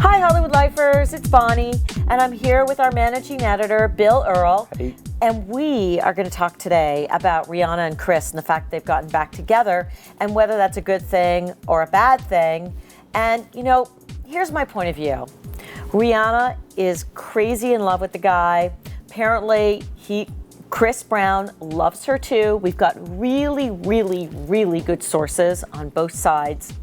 Hi, Hollywood Lifers. It's Bonnie, and I'm here with our managing editor, Bill Earl. Hey. And we are going to talk today about Rihanna and Chris and the fact they've gotten back together and whether that's a good thing or a bad thing. And, you know, here's my point of view. Rihanna is crazy in love with the guy. Apparently, Chris Brown loves her too. We've got really, really, really good sources on both sides.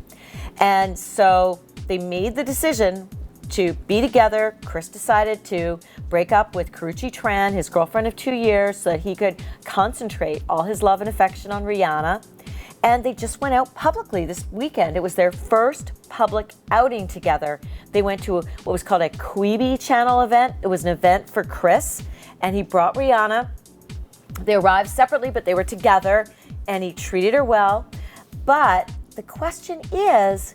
And so they made the decision to be together. Chris decided to break up with Karrueche Tran, his girlfriend of 2 years, so that he could concentrate all his love and affection on Rihanna. And they just went out publicly this weekend. It was their first public outing together. They went to what was called a Quibi Channel event. It was an event for Chris, and he brought Rihanna. They arrived separately, but they were together, and he treated her well. But the question is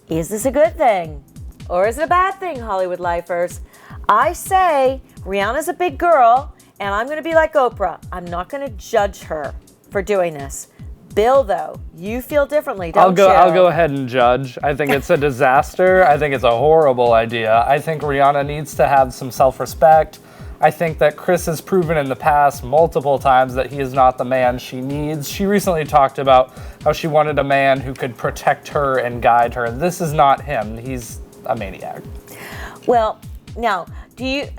this a good thing? Or is it a bad thing, Hollywood Lifers? I say Rihanna's a big girl, and I'm going to be like Oprah. I'm not going to judge her for doing this. Bill, though, you feel differently, don't you? I'll go ahead and judge. I think it's a disaster. I think it's a horrible idea. I think Rihanna needs to have some self-respect. I think that Chris has proven in the past multiple times that he is not the man she needs. She recently talked about how she wanted a man who could protect her and guide her. This is not him. He's a maniac. Well, now,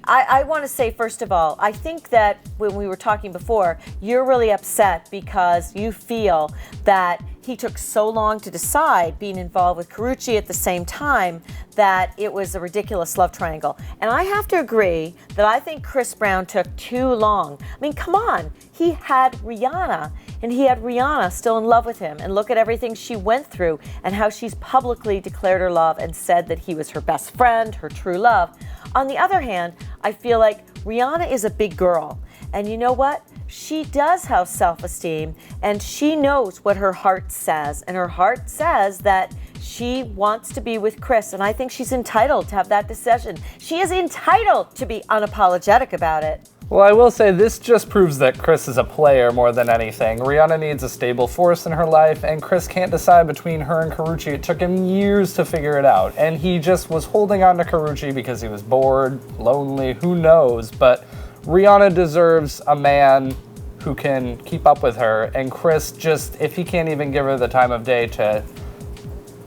I want to say, first of all, I think that when we were talking before, you're really upset because you feel that he took so long to decide, being involved with Karrueche at the same time, that it was a ridiculous love triangle. And I have to agree that I think Chris Brown took too long. I mean, come on. He had Rihanna, and he had Rihanna still in love with him. And look at everything she went through and how she's publicly declared her love and said that he was her best friend, her true love. On the other hand, I feel like Rihanna is a big girl. And you know what? She does have self-esteem, and she knows what her heart says. And her heart says that she wants to be with Chris, and I think she's entitled to have that decision. She is entitled to be unapologetic about it. Well, I will say this just proves that Chris is a player more than anything. Rihanna needs a stable force in her life, and Chris can't decide between her and Karrueche. It took him years to figure it out, and he just was holding on to Karrueche because he was bored, lonely, who knows, but Rihanna deserves a man who can keep up with her, and Chris just, if he can't even give her the time of day to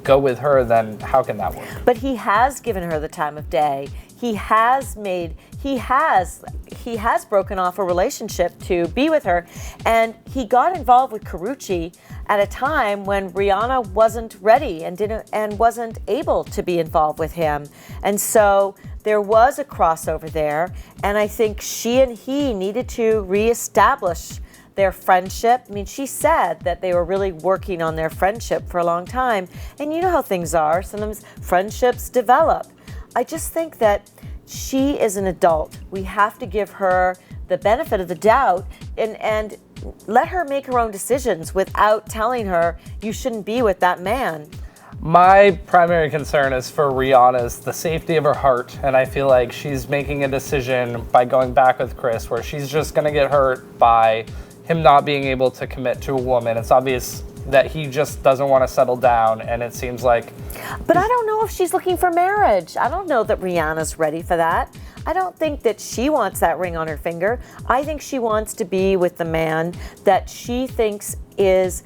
go with her, then how can that work? But he has given her the time of day. He has broken off a relationship to be with her, and he got involved with Karrueche at a time when Rihanna wasn't ready and wasn't able to be involved with him. And so there was a crossover there, and I think she and he needed to reestablish their friendship. I mean, she said that they were really working on their friendship for a long time, and you know how things are. Sometimes friendships develop. I just think that she is an adult. We have to give her the benefit of the doubt and let her make her own decisions without telling her you shouldn't be with that man. My primary concern is for Rihanna's the safety of her heart, and I feel like she's making a decision by going back with Chris where she's just going to get hurt by him not being able to commit to a woman. It's obvious that he just doesn't want to settle down, and it seems like... But I don't know if she's looking for marriage. I don't know that Rihanna's ready for that. I don't think that she wants that ring on her finger. I think she wants to be with the man that she thinks is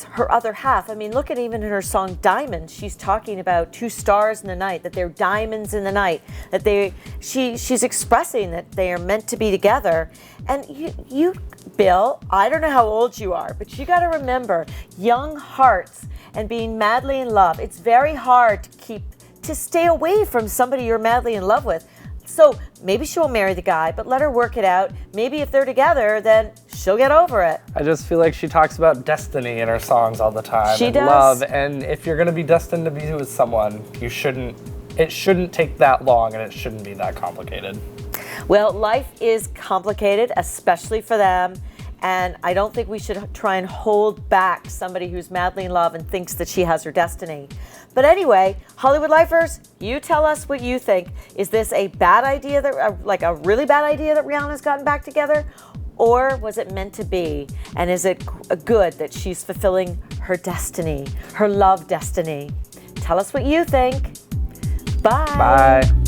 her other half. I mean, look at even in her song Diamonds, she's talking about two stars in the night, that they're diamonds in the night, that she's expressing that they are meant to be together. And you, Bill, I don't know how old you are, but you got to remember, young hearts and being madly in love, it's very hard to stay away from somebody you're madly in love with. So maybe she won't marry the guy, but let her work it out. Maybe if they're together, then she'll get over it. I just feel like she talks about destiny in her songs all the time. She does. Love, and if you're going to be destined to be with someone, it shouldn't take that long, and it shouldn't be that complicated. Well, life is complicated, especially for them. And I don't think we should try and hold back somebody who's madly in love and thinks that she has her destiny. But anyway, Hollywood Lifers, you tell us what you think. Is this a bad idea, like a really bad idea that Rihanna's gotten back together? Or was it meant to be? And is it good that she's fulfilling her destiny, her love destiny? Tell us what you think. Bye. Bye.